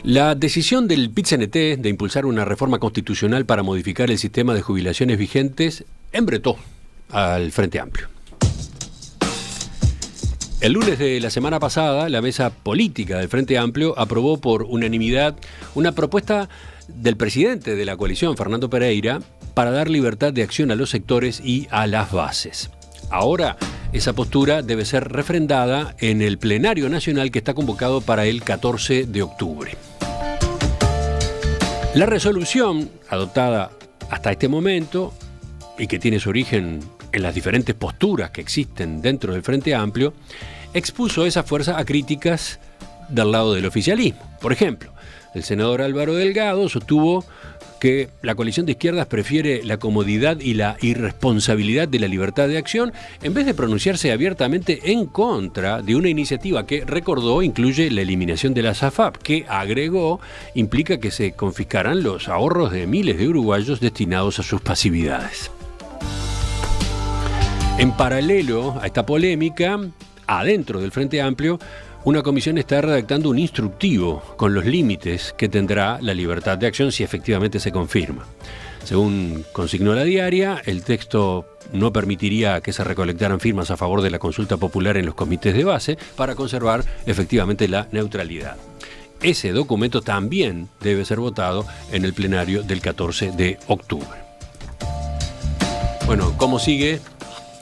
La decisión del PIT-CNT de impulsar una reforma constitucional para modificar el sistema de jubilaciones vigentes embretó al Frente Amplio. El lunes de la semana pasada, la mesa política del Frente Amplio aprobó por unanimidad una propuesta del presidente de la coalición, Fernando Pereira, para dar libertad de acción a los sectores y a las bases. Ahora, esa postura debe ser refrendada en el plenario nacional que está convocado para el 14 de octubre. La resolución adoptada hasta este momento, y que tiene su origen en las diferentes posturas que existen dentro del Frente Amplio, expuso esa fuerza a críticas del lado del oficialismo. Por ejemplo, el senador Álvaro Delgado sostuvo que la coalición de izquierdas prefiere la comodidad y la irresponsabilidad de la libertad de acción en vez de pronunciarse abiertamente en contra de una iniciativa que, recordó, incluye la eliminación de las AFAP, que, agregó, implica que se confiscarán los ahorros de miles de uruguayos destinados a sus pasividades. En paralelo a esta polémica, adentro del Frente Amplio, una comisión está redactando un instructivo con los límites que tendrá la libertad de acción si efectivamente se confirma. Según consignó la diaria, el texto no permitiría que se recolectaran firmas a favor de la consulta popular en los comités de base para conservar efectivamente la neutralidad. Ese documento también debe ser votado en el plenario del 14 de octubre. Bueno, ¿cómo sigue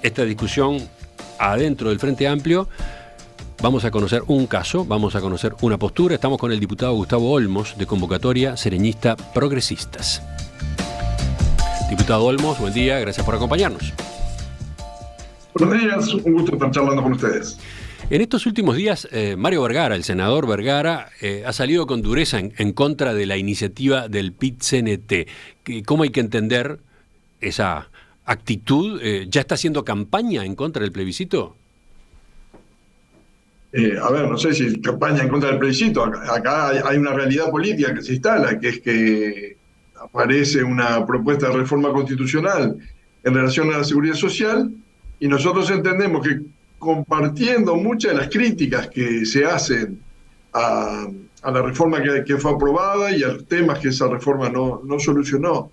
esta discusión adentro del Frente Amplio? Vamos a conocer un caso, vamos a conocer una postura. Estamos con el diputado Gustavo Olmos, de Convocatoria Sereñista Progresistas. Diputado Olmos, buen día, gracias por acompañarnos. Buenos días, un gusto estar charlando con ustedes. En estos últimos días, Mario Vergara, el senador Vergara, ha salido con dureza en contra de la iniciativa del PIT-CNT. ¿Cómo hay que entender esa actitud? ¿Ya está haciendo campaña en contra del plebiscito? No sé si campaña en contra del plebiscito. Acá hay una realidad política que se instala, que es que aparece una propuesta de reforma constitucional en relación a la seguridad social, y nosotros entendemos que, compartiendo muchas de las críticas que se hacen a la reforma que fue aprobada y a los temas que esa reforma no solucionó,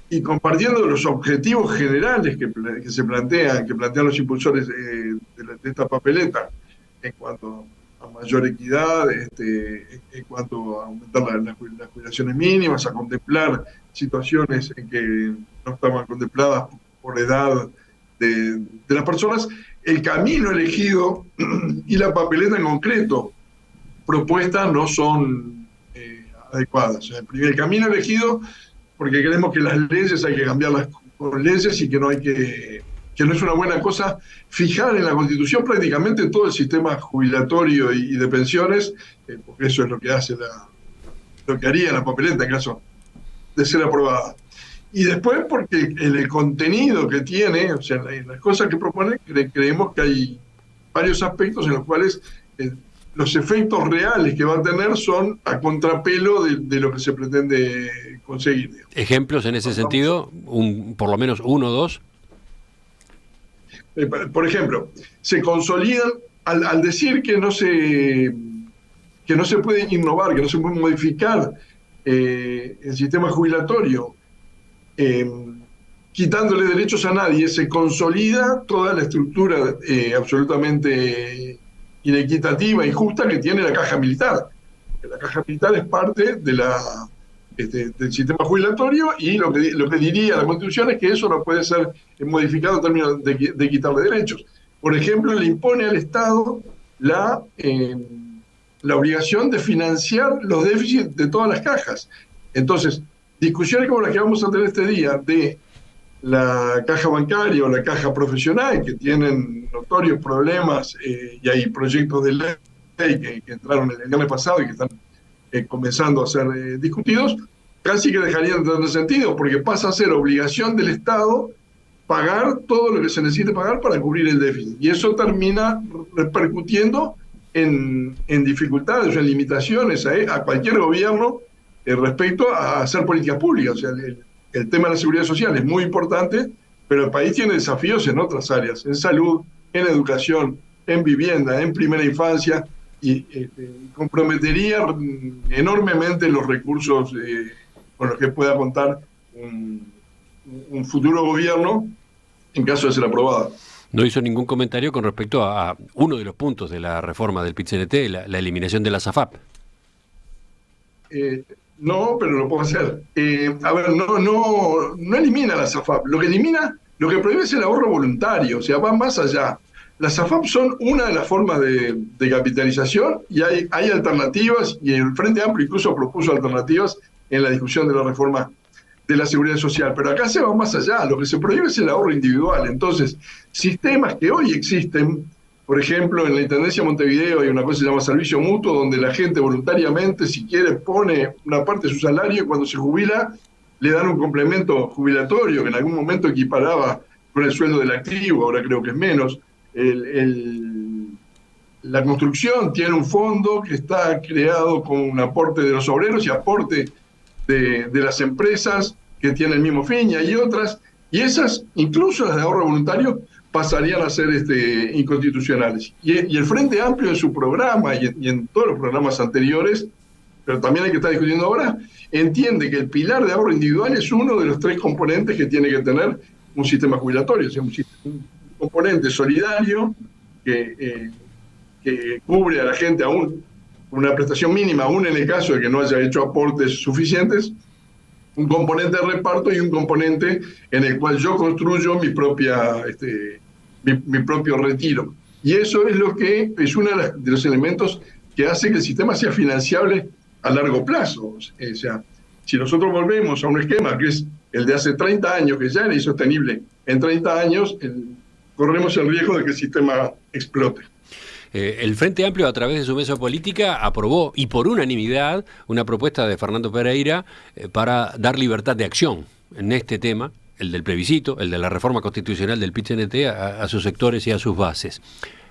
y compartiendo los objetivos generales que se plantean los impulsores de esta papeleta, en cuanto a mayor equidad, en cuanto a aumentar las jubilaciones mínimas, a contemplar situaciones en que no estaban contempladas por edad de las personas, el camino elegido y la papeleta en concreto propuesta no son adecuadas. O sea, el camino elegido, porque creemos que las leyes hay que cambiarlas con leyes y que no es una buena cosa fijar en la Constitución prácticamente todo el sistema jubilatorio y de pensiones, porque eso es lo que haría la papeleta en caso de ser aprobada. Y después porque en el contenido que tiene, o sea, en las cosas que propone, creemos que hay varios aspectos en los cuales los efectos reales que va a tener son a contrapelo de lo que se pretende conseguir. ¿Ejemplos en ese sentido? Por lo menos uno o dos. Por ejemplo, se consolidan al decir que no se puede innovar, que no se puede modificar el sistema jubilatorio, quitándole derechos a nadie, se consolida toda la estructura absolutamente inequitativa, injusta que tiene la caja militar. Porque la caja militar es parte de del sistema jubilatorio, y lo que diría la Constitución es que eso no puede ser modificado en términos de quitarle derechos. Por ejemplo, le impone al Estado la obligación de financiar los déficits de todas las cajas. Entonces, discusiones como las que vamos a tener este día de la caja bancaria o la caja profesional, que tienen notorios problemas, y hay proyectos de ley que entraron el año pasado y que están comenzando a ser discutidos, casi que dejarían de tener sentido, porque pasa a ser obligación del Estado pagar todo lo que se necesite pagar para cubrir el déficit. Y eso termina repercutiendo en dificultades, o en limitaciones a cualquier gobierno respecto a hacer políticas públicas. O sea, el tema de la seguridad social es muy importante, pero el país tiene desafíos en otras áreas, en salud, en educación, en vivienda, en primera infancia, comprometería enormemente los recursos con los que pueda contar un futuro gobierno en caso de ser aprobada. No hizo ningún comentario con respecto a uno de los puntos de la reforma del PIT-CNT, la eliminación de la SAFAP. No, pero lo puedo hacer. A ver, no elimina la SAFAP. Lo que prohíbe es el ahorro voluntario, o sea, va más allá. Las SAFAP son una de las formas de capitalización y hay alternativas, y el Frente Amplio incluso propuso alternativas en la discusión de la reforma de la seguridad social. Pero acá se va más allá. Lo que se prohíbe es el ahorro individual. Entonces, sistemas que hoy existen, por ejemplo, en la Intendencia de Montevideo hay una cosa que se llama servicio mutuo, donde la gente voluntariamente, si quiere, pone una parte de su salario y cuando se jubila le dan un complemento jubilatorio que en algún momento equiparaba con el sueldo del activo, ahora creo que es menos. La construcción tiene un fondo que está creado con un aporte de los obreros y aporte de las empresas que tienen el mismo fin, y hay otras, y esas, incluso las de ahorro voluntario, pasarían a ser inconstitucionales. Y el Frente Amplio en su programa y en todos los programas anteriores, pero también hay que estar discutiendo ahora, entiende que el pilar de ahorro individual es uno de los 3 componentes que tiene que tener un sistema jubilatorio, o sea, un componente solidario que cubre a la gente aún una prestación mínima, aún en el caso de que no haya hecho aportes suficientes, un componente de reparto y un componente en el cual yo construyo mi propio retiro. Y eso es lo que es uno de los elementos que hace que el sistema sea financiable a largo plazo. O sea, si nosotros volvemos a un esquema que es el de hace 30 años, que ya era insostenible en 30 años, corremos el riesgo de que el sistema explote. El Frente Amplio, a través de su mesa política, aprobó, y por unanimidad, una propuesta de Fernando Pereira para dar libertad de acción en este tema, el del plebiscito, el de la reforma constitucional del PIT-CNT a sus sectores y a sus bases.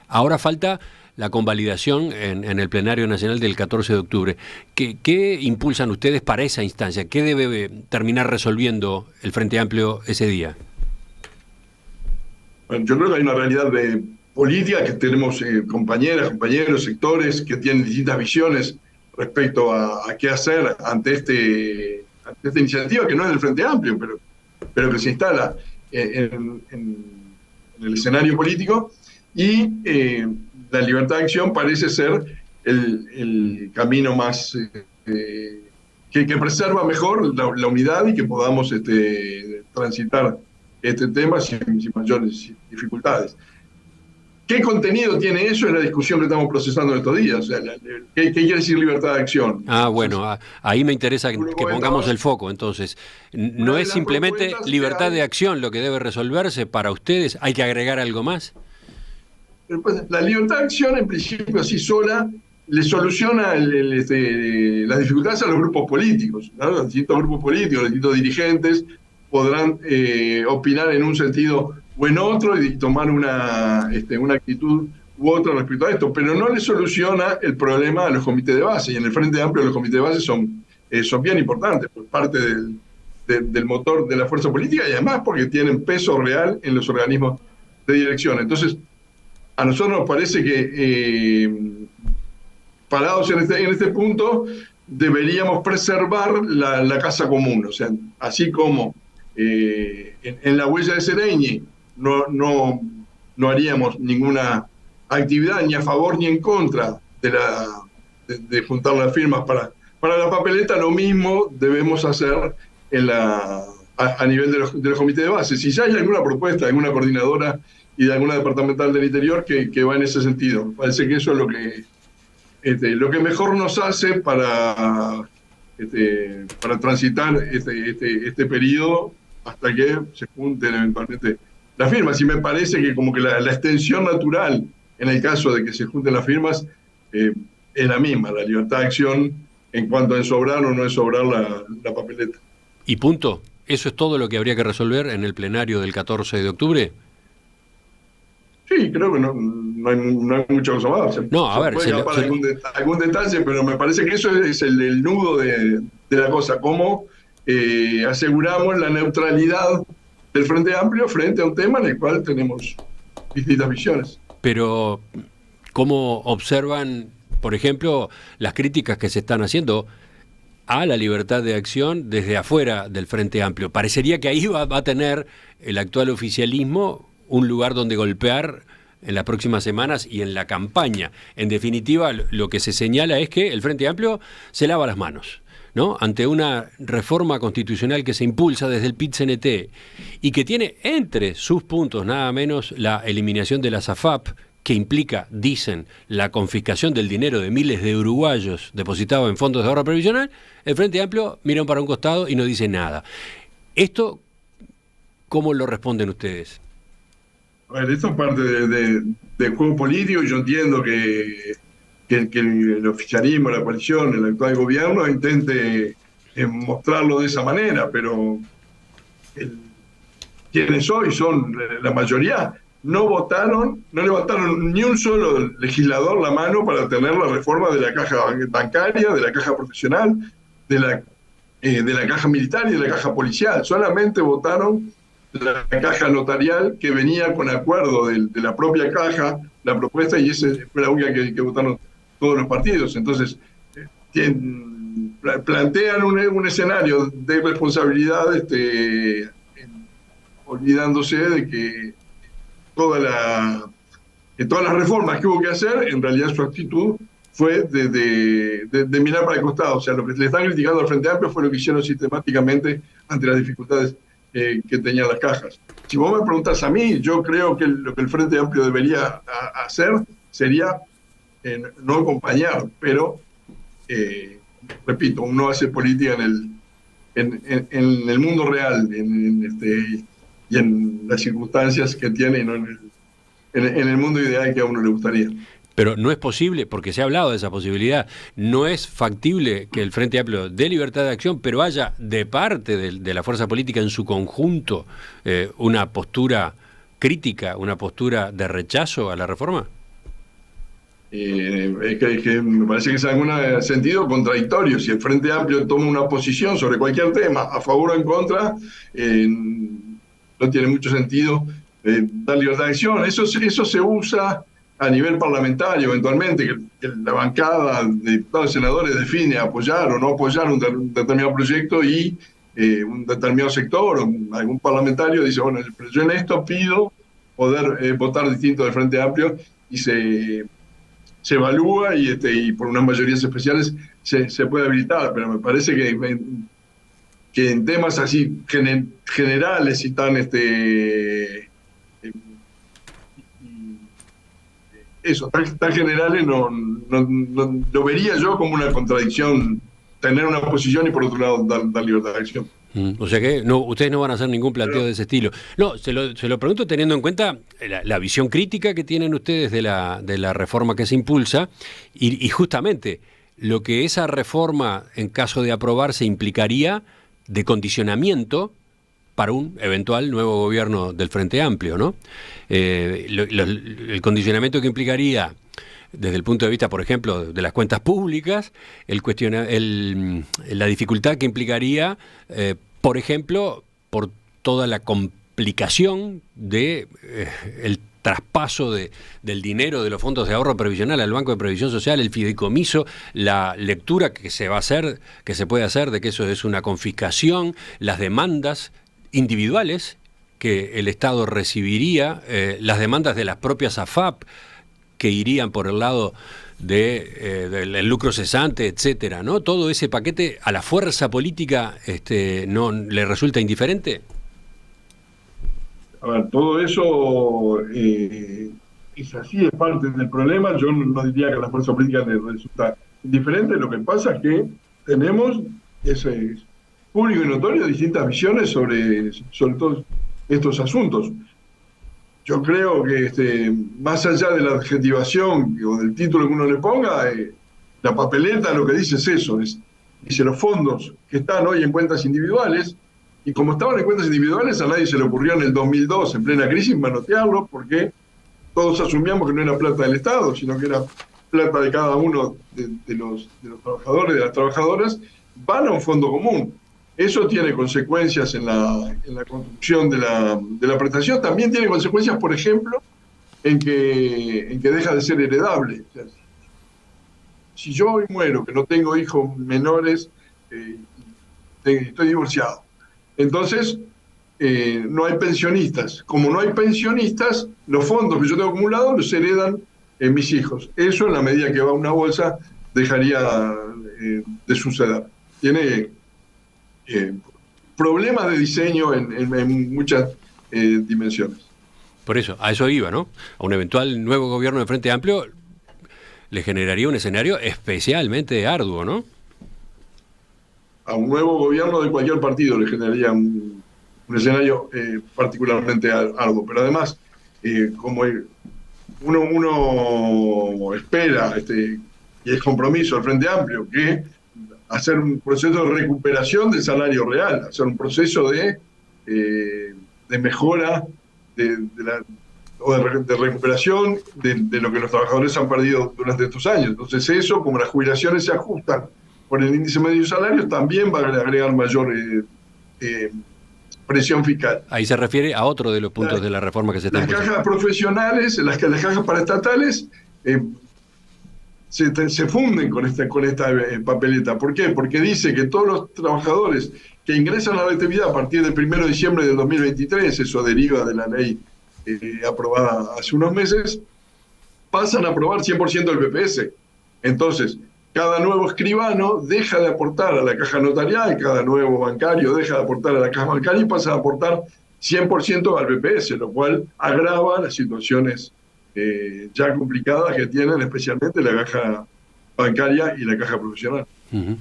Ahora falta la convalidación en el plenario nacional del 14 de octubre. ¿Qué impulsan ustedes para esa instancia? ¿Qué debe terminar resolviendo el Frente Amplio ese día? Bueno, yo creo que hay una realidad de política, que tenemos compañeras, compañeros, sectores que tienen distintas visiones respecto a qué hacer ante esta iniciativa, que no es del Frente Amplio, pero que se instala en el escenario político, y la libertad de acción parece ser el camino más que preserva mejor la unidad y que podamos transitar este tema sin mayores dificultades. ¿Qué contenido tiene eso? Es la discusión que estamos procesando en estos días. O sea, ¿qué quiere decir libertad de acción? Bueno, ahí me interesa que pongamos el foco. Entonces, ¿no es simplemente libertad de acción lo que debe resolverse para ustedes? ¿Hay que agregar algo más? La libertad de acción, en principio, así sola, le soluciona las dificultades a los grupos políticos, ¿no? Los distintos grupos políticos, los distintos dirigentes podrán opinar en un sentido o en otro y tomar una actitud u otra respecto a esto, pero no le soluciona el problema a los comités de base, y en el Frente Amplio los comités de base son bien importantes, por parte del motor de la fuerza política, y además porque tienen peso real en los organismos de dirección. Entonces, a nosotros nos parece que parados en este punto deberíamos preservar la casa común, o sea, así como en la huella de Sereñi no haríamos ninguna actividad ni a favor ni en contra de juntar las firmas para la papeleta. Lo mismo debemos hacer a nivel de los comités de base. Si ya hay alguna propuesta de alguna coordinadora y de alguna departamental del interior que va en ese sentido, me parece que eso es lo que mejor nos hace para transitar este periodo hasta que se junten eventualmente las firmas. Y me parece que como que la extensión natural, en el caso de que se junten las firmas, es la misma, la libertad de acción en cuanto a ensobrar o no ensobrar la papeleta. ¿Y punto? ¿Eso es todo lo que habría que resolver en el plenario del 14 de octubre? Sí, creo que no hay mucha cosa más. No, a ver, puede escapar algún detalle, pero me parece que eso es el nudo de la cosa. ¿Cómo aseguramos la neutralidad del Frente Amplio frente a un tema en el cual tenemos distintas visiones? Pero, ¿cómo observan por ejemplo, las críticas que se están haciendo a la libertad de acción desde afuera del Frente Amplio. Parecería que ahí va a tener el actual oficialismo un lugar donde golpear en las próximas semanas y en la campaña. En definitiva, lo que se señala es que el Frente Amplio se lava las manos, ¿no? Ante una reforma constitucional que se impulsa desde el PIT-CNT y que tiene entre sus puntos nada menos la eliminación de las AFAP, que implica, dicen, la confiscación del dinero de miles de uruguayos depositados en fondos de ahorro previsional, el Frente Amplio mira para un costado y no dice nada. ¿Esto cómo lo responden ustedes? A ver, esto es parte del juego político. Yo entiendo que el oficialismo, la coalición, el actual gobierno intente mostrarlo de esa manera, pero quienes hoy son la mayoría no levantaron ni un solo legislador la mano para tener la reforma de la caja bancaria, de la caja profesional, de la caja militar y de la caja policial. Solamente votaron la caja notarial, que venía con acuerdo de la propia caja, la propuesta, y esa fue la única que votaron todos los partidos. Entonces, plantean un escenario de responsabilidad, olvidándose de que todas las reformas que hubo que hacer, en realidad su actitud fue de mirar para el costado. O sea, lo que le están criticando al Frente Amplio fue lo que hicieron sistemáticamente ante las dificultades que tenían las cajas. Si vos me preguntas a mí, yo creo que lo que el Frente Amplio debería hacer sería no acompañar, pero, repito, uno hace política en el mundo real, y en las circunstancias que tiene, y no en el mundo ideal que a uno le gustaría. Pero no es posible, porque se ha hablado de esa posibilidad, no es factible que el Frente Amplio dé libertad de acción, pero haya de parte de la fuerza política en su conjunto una postura crítica, una postura de rechazo a la reforma. Es que me parece que es en algún sentido contradictorio. Si el Frente Amplio toma una posición sobre cualquier tema, a favor o en contra, no tiene mucho sentido dar libertad de acción. Eso se usa a nivel parlamentario, eventualmente, que la bancada de diputados y senadores define apoyar o no apoyar un determinado proyecto, y un determinado sector o algún parlamentario dice, bueno, yo en esto pido poder votar distinto del Frente Amplio, y se evalúa y por unas mayorías especiales se puede habilitar. Pero me parece que en temas así generales y tan tan generales, no lo vería yo como una contradicción tener una posición y por otro lado dar libertad de acción. O sea que ustedes no van a hacer ningún planteo de ese estilo. No, se lo pregunto teniendo en cuenta la visión crítica que tienen ustedes de la reforma que se impulsa y justamente lo que esa reforma, en caso de aprobarse, implicaría de condicionamiento para un eventual nuevo gobierno del Frente Amplio, ¿no? El condicionamiento que implicaría desde el punto de vista, por ejemplo, de las cuentas públicas, la dificultad que implicaría, por ejemplo, por toda la complicación de el traspaso del dinero de los fondos de ahorro previsional al Banco de Previsión Social, el fideicomiso, la lectura que se puede hacer de que eso es una confiscación, las demandas individuales que el Estado recibiría, las demandas de las propias AFAP que irían por el lado del lucro cesante, etcétera, ¿no? Todo ese paquete a la fuerza política no le resulta indiferente. A ver, todo eso es así, es parte del problema. Yo no diría que a la fuerza política le resulta indiferente. Lo que pasa es que tenemos ese público y notorio distintas visiones sobre todos estos asuntos. Yo creo que más allá de la adjetivación o del título que uno le ponga, la papeleta lo que dice es eso, dice los fondos que están hoy en cuentas individuales, y como estaban en cuentas individuales, a nadie se le ocurrió en el 2002, en plena crisis, manotearlo, porque todos asumíamos que no era plata del Estado, sino que era plata de cada uno de los trabajadores y de las trabajadoras, van a un fondo común. Eso tiene consecuencias en la construcción de la prestación. También tiene consecuencias, por ejemplo, en que deja de ser heredable. O sea, si yo hoy muero, que no tengo hijos menores, estoy divorciado, entonces no hay pensionistas. Como no hay pensionistas, los fondos que yo tengo acumulados los heredan mis hijos. Eso, en la medida que va a una bolsa, dejaría de suceder. Tiene problemas de diseño en muchas dimensiones. Por eso, a eso iba, ¿no? A un eventual nuevo gobierno de Frente Amplio le generaría un escenario especialmente arduo, ¿no? A un nuevo gobierno de cualquier partido le generaría un escenario particularmente arduo. Pero además, como uno espera, y es compromiso del Frente Amplio, que hacer un proceso de recuperación del salario real, hacer un proceso de mejora de recuperación de lo que los trabajadores han perdido durante estos años. Entonces eso, como las jubilaciones se ajustan por el índice medio de salarios, también va a agregar mayor presión fiscal. Ahí se refiere a otro de los puntos de la reforma que se está impulsando. Las cajas profesionales, las cajas paraestatales se funden con esta papeleta. ¿Por qué? Porque dice que todos los trabajadores que ingresan a la actividad a partir del 1 de diciembre del 2023, eso deriva de la ley aprobada hace unos meses, pasan a aprobar 100% del BPS. Entonces, cada nuevo escribano deja de aportar a la caja notarial, cada nuevo bancario deja de aportar a la caja bancaria y pasa a aportar 100% al BPS, lo cual agrava las situaciones ya complicadas que tienen especialmente la caja bancaria y la caja profesional. Uh-huh.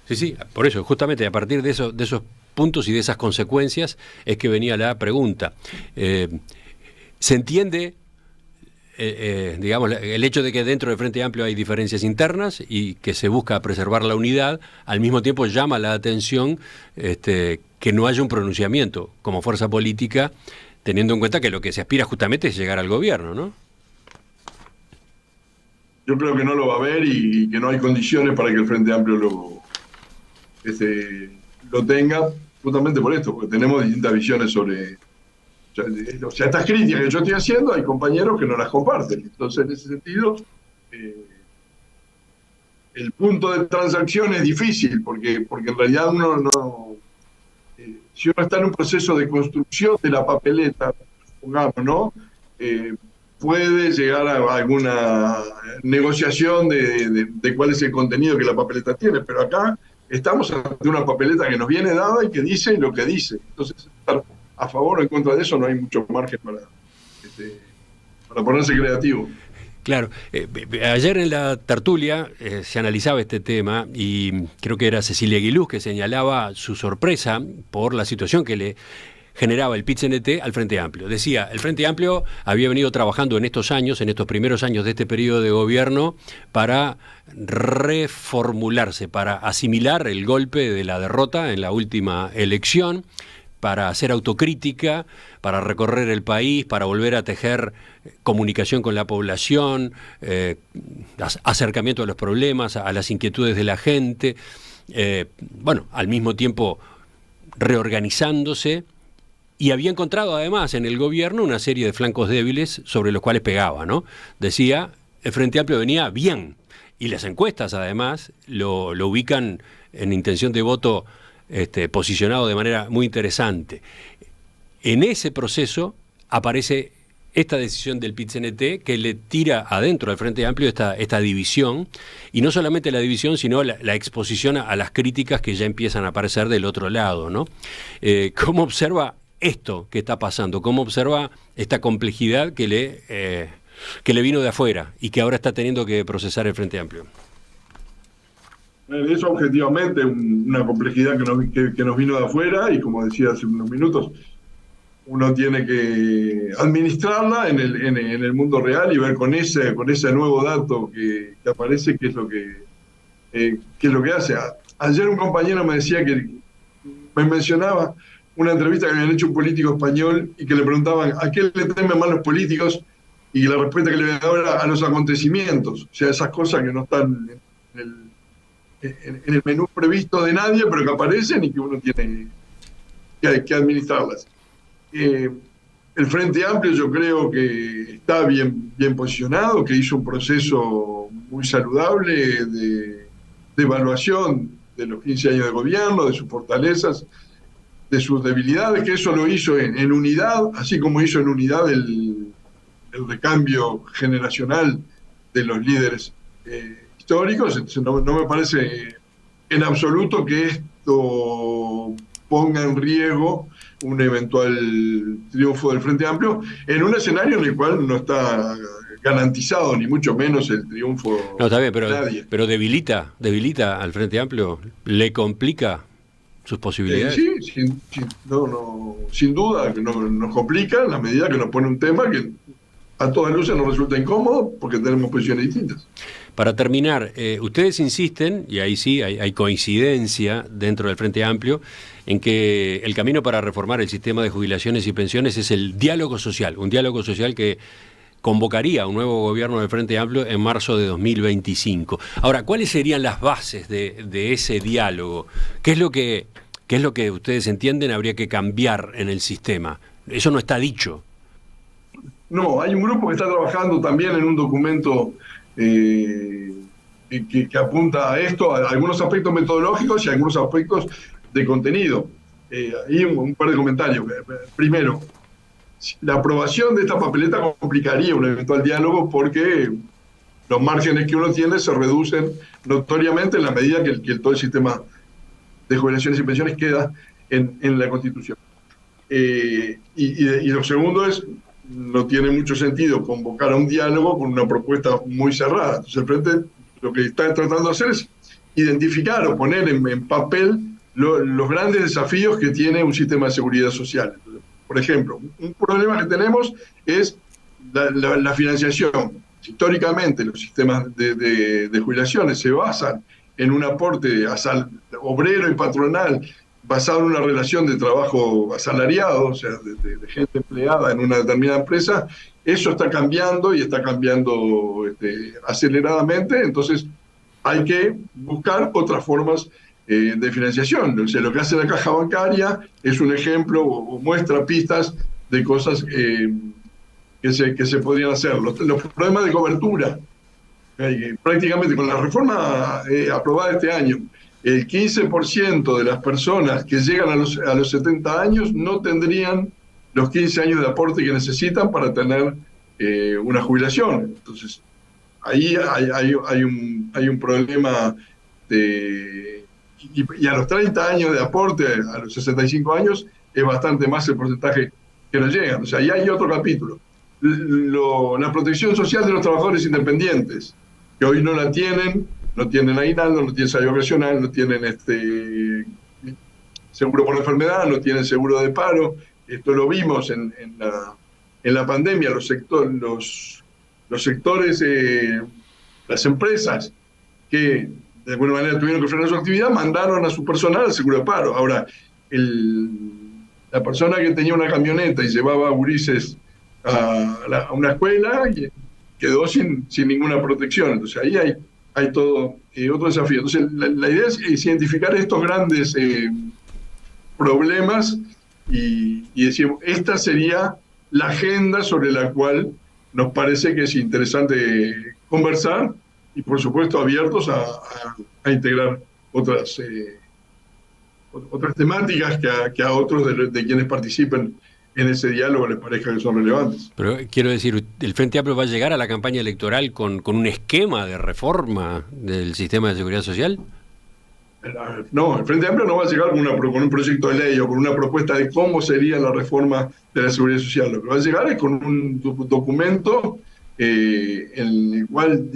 Sí, por eso, justamente a partir de esos puntos y de esas consecuencias es que venía la pregunta. ¿Se entiende, digamos, el hecho de que dentro del Frente Amplio hay diferencias internas y que se busca preservar la unidad? Al mismo tiempo llama la atención que no haya un pronunciamiento como fuerza política, teniendo en cuenta que lo que se aspira justamente es llegar al gobierno, ¿no? Yo creo que no lo va a haber y que no hay condiciones para que el Frente Amplio lo tenga, justamente por esto, porque tenemos distintas visiones sobre... O sea, estas críticas que yo estoy haciendo, hay compañeros que no las comparten. Entonces, en ese sentido, el punto de transacción es difícil, porque en realidad uno no... si uno está en un proceso de construcción de la papeleta, supongamos, ¿no? Puede llegar a alguna negociación de cuál es el contenido que la papeleta tiene, pero acá estamos ante una papeleta que nos viene dada y que dice lo que dice. Entonces, estar a favor o en contra de eso no hay mucho margen para ponerse creativo. Claro, ayer en la tertulia se analizaba este tema y creo que era Cecilia Aguiluz que señalaba su sorpresa por la situación que le generaba el PIT-CNT al Frente Amplio. Decía, el Frente Amplio había venido trabajando en estos primeros años de este periodo de gobierno para reformularse, para asimilar el golpe de la derrota en la última elección, para hacer autocrítica, para recorrer el país, para volver a tejer comunicación con la población, acercamiento a los problemas, a las inquietudes de la gente, al mismo tiempo reorganizándose, y había encontrado además en el gobierno una serie de flancos débiles sobre los cuales pegaba, ¿no? Decía, el Frente Amplio venía bien, y las encuestas además lo ubican en intención de voto posicionado de manera muy interesante. En ese proceso aparece esta decisión del PIT-CNT que le tira adentro al Frente Amplio esta división, y no solamente la división, sino la exposición a las críticas que ya empiezan a aparecer del otro lado, ¿no? ¿Cómo observa esto que está pasando? ¿Cómo observa esta complejidad que le vino de afuera y que ahora está teniendo que procesar el Frente Amplio? Es objetivamente una complejidad que nos vino de afuera y, como decía hace unos minutos, uno tiene que administrarla en el mundo real y ver con ese nuevo dato que aparece qué es lo que hace. Ayer un compañero me decía me mencionaba una entrevista que habían hecho un político español y que le preguntaban ¿a qué le temen más los políticos? Y la respuesta que le daba era a los acontecimientos, o sea, esas cosas que no están en el menú previsto de nadie, pero que aparecen y que uno tiene que administrarlas. El Frente Amplio yo creo que está bien posicionado, que hizo un proceso muy saludable de evaluación de los 15 años de gobierno, de sus fortalezas, de sus debilidades, que eso lo hizo en unidad, así como hizo en unidad el recambio generacional de los líderes históricos. Entonces no me parece en absoluto que esto ponga en riesgo un eventual triunfo del Frente Amplio en un escenario en el cual no está garantizado ni mucho menos el triunfo. No, está bien, de nadie. pero debilita al Frente Amplio, le complica sus posibilidades. Sí, sin duda que nos complica en la medida que nos pone un tema que a todas luces nos resulta incómodo porque tenemos posiciones distintas. Para terminar, ustedes insisten, y ahí sí hay coincidencia dentro del Frente Amplio, en que el camino para reformar el sistema de jubilaciones y pensiones es el diálogo social, un diálogo social que convocaría un nuevo gobierno del Frente Amplio en marzo de 2025. Ahora, ¿cuáles serían las bases de ese diálogo? ¿Qué es lo que ustedes entienden habría que cambiar en el sistema? Eso no está dicho. No, hay un grupo que está trabajando también en un documento que apunta a esto, a algunos aspectos metodológicos y a algunos aspectos de contenido. Hay un par de comentarios. Primero, la aprobación de esta papeleta complicaría un eventual diálogo porque los márgenes que uno tiene se reducen notoriamente en la medida que todo el sistema de jubilaciones y pensiones queda en la Constitución. Y lo segundo es, no tiene mucho sentido convocar a un diálogo con una propuesta muy cerrada. Entonces el Frente lo que está tratando de hacer es identificar o poner en papel los grandes desafíos que tiene un sistema de seguridad social. Entonces, por ejemplo, un problema que tenemos es la financiación. Históricamente los sistemas de jubilaciones se basan en un aporte obrero y patronal basado en una relación de trabajo asalariado, o sea, de gente empleada en una determinada empresa. Eso está cambiando y está cambiando aceleradamente, entonces hay que buscar otras formas de financiación. O sea, lo que hace la caja bancaria es un ejemplo o muestra pistas de cosas que se podrían hacer. Los problemas de cobertura, prácticamente con la reforma aprobada este año, el 15% de las personas que llegan a los 70 años no tendrían los 15 años de aporte que necesitan para tener una jubilación. Entonces, ahí hay un problema y a los 30 años de aporte, a los 65 años, es bastante más el porcentaje que nos llegan. O sea, ahí hay otro capítulo. La protección social de los trabajadores independientes, que hoy no la tienen, no tienen aguinaldo, no tienen salario ocasional, no tienen seguro por enfermedad, no tienen seguro de paro. Esto lo vimos en la pandemia. Los sectores, las empresas que de alguna manera tuvieron que frenar su actividad, mandaron a su personal al seguro de paro. Ahora, la persona que tenía una camioneta y llevaba a gurises a una escuela quedó sin ninguna protección. Entonces ahí hay todo otro desafío. Entonces la idea es identificar estos grandes problemas y decir, esta sería la agenda sobre la cual nos parece que es interesante conversar y por supuesto abiertos a integrar otras temáticas que a otros de quienes participen en ese diálogo les parezca que son relevantes. Pero quiero decir, ¿el Frente Amplio va a llegar a la campaña electoral con un esquema de reforma del sistema de seguridad social? No, el Frente Amplio no va a llegar con un proyecto de ley o con una propuesta de cómo sería la reforma de la seguridad social. Lo que va a llegar es con un documento en el cual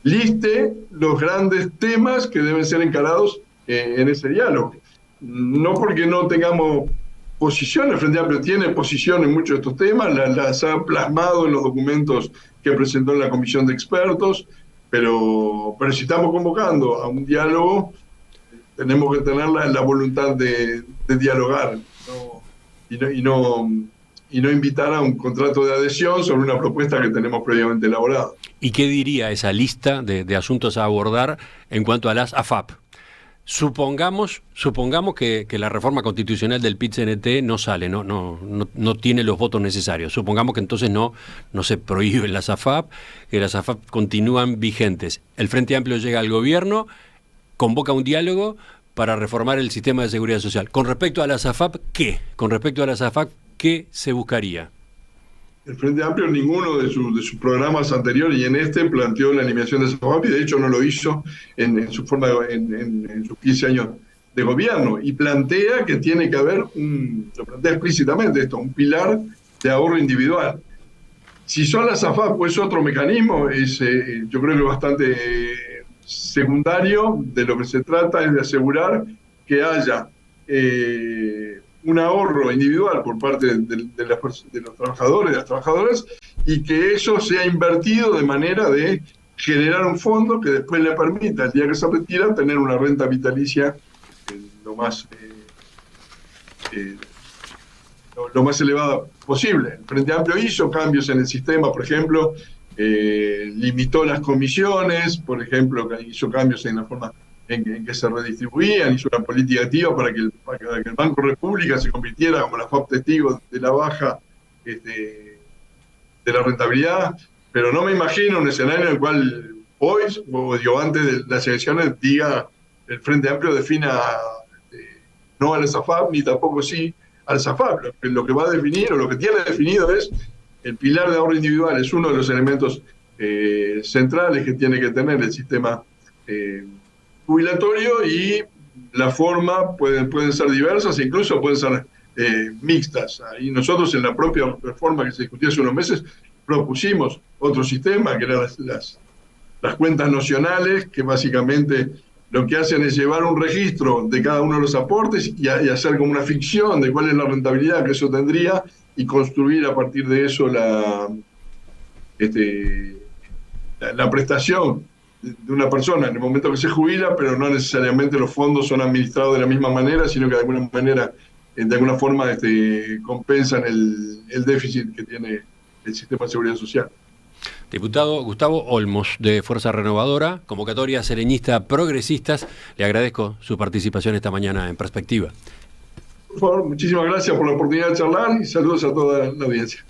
liste los grandes temas que deben ser encarados en ese diálogo. No porque no tengamos posición, el Frente Amplio tiene posición en muchos de estos temas, las ha plasmado en los documentos que presentó en la comisión de expertos, pero si estamos convocando a un diálogo, tenemos que tener la voluntad de dialogar, ¿no? y no invitar a un contrato de adhesión sobre una propuesta que tenemos previamente elaborada. ¿Y qué diría esa lista de asuntos a abordar en cuanto a las AFAP? Supongamos que la reforma constitucional del PIT-CNT no sale, no tiene los votos necesarios. Supongamos que entonces no se prohíbe las AFAP, que las AFAP continúan vigentes. El Frente Amplio llega al gobierno, convoca un diálogo para reformar el sistema de seguridad social. Con respecto a las AFAP, ¿qué? Con respecto a las AFAP, ¿qué se buscaría? El Frente Amplio en ninguno de sus programas anteriores y en este planteó la eliminación de esa AFAP, y de hecho no lo hizo en sus 15 años de gobierno, y plantea que tiene que haber, lo plantea explícitamente esto, un pilar de ahorro individual. Si son las AFAP o es otro mecanismo, yo creo que bastante secundario. De lo que se trata es de asegurar que haya un ahorro individual por parte de los trabajadores, de las trabajadoras, y que eso sea invertido de manera de generar un fondo que después le permita, el día que se retira, tener una renta vitalicia lo más elevada posible. El Frente Amplio hizo cambios en el sistema, por ejemplo, limitó las comisiones, por ejemplo, hizo cambios en la forma en que se redistribuían, hizo una política activa para que el Banco República se convirtiera como la FAP testigo de la baja de la rentabilidad, pero no me imagino un escenario en el cual hoy, o antes de las elecciones, diga el Frente Amplio defina no a la SAFAP, ni tampoco sí al SAFAP. Lo que va a definir, o lo que tiene definido, es el pilar de ahorro individual. Es uno de los elementos centrales que tiene que tener el sistema jubilatorio, y la forma pueden ser diversas, incluso pueden ser mixtas. Y nosotros, en la propia reforma que se discutió hace unos meses, propusimos otro sistema, que eran las cuentas nocionales, que básicamente lo que hacen es llevar un registro de cada uno de los aportes y hacer como una ficción de cuál es la rentabilidad que eso tendría, y construir a partir de eso la prestación de una persona en el momento que se jubila, pero no necesariamente los fondos son administrados de la misma manera, sino que de alguna forma compensan el déficit que tiene el sistema de seguridad social. Diputado Gustavo Olmos, de Fuerza Renovadora, convocatoria sereñista progresistas, le agradezco su participación esta mañana en Perspectiva. Por favor, muchísimas gracias por la oportunidad de charlar, y saludos a toda la audiencia.